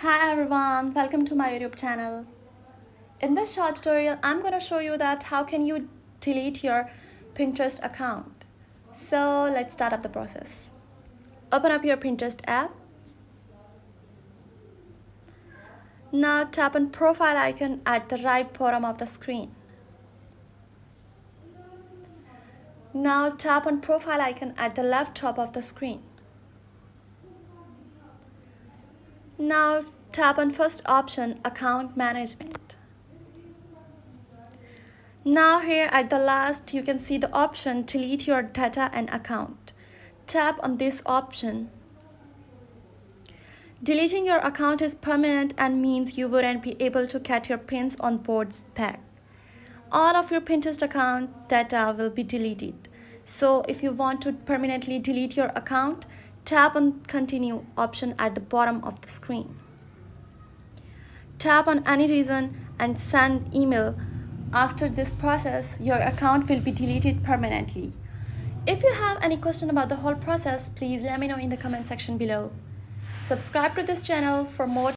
Hi everyone, welcome to my YouTube channel. In this short tutorial, I'm going to show you that how can you delete your Pinterest account. So let's start up the process. Open up your Pinterest app. Now tap on profile icon at the right bottom of the screen. Now tap on profile icon at the left top of the screen. Now tap on first option, account management. Now here at the last you can see the option delete your data and account. Tap on this option. Deleting your account is permanent and means you wouldn't be able to get your pins on boards back. All of your Pinterest account data will be deleted. So if you want to permanently delete your account, tap on continue option at the bottom of the screen. Tap on any reason and send email. After this process, your account will be deleted permanently. If you have any question about the whole process, please let me know in the comment section below. Subscribe to this channel for more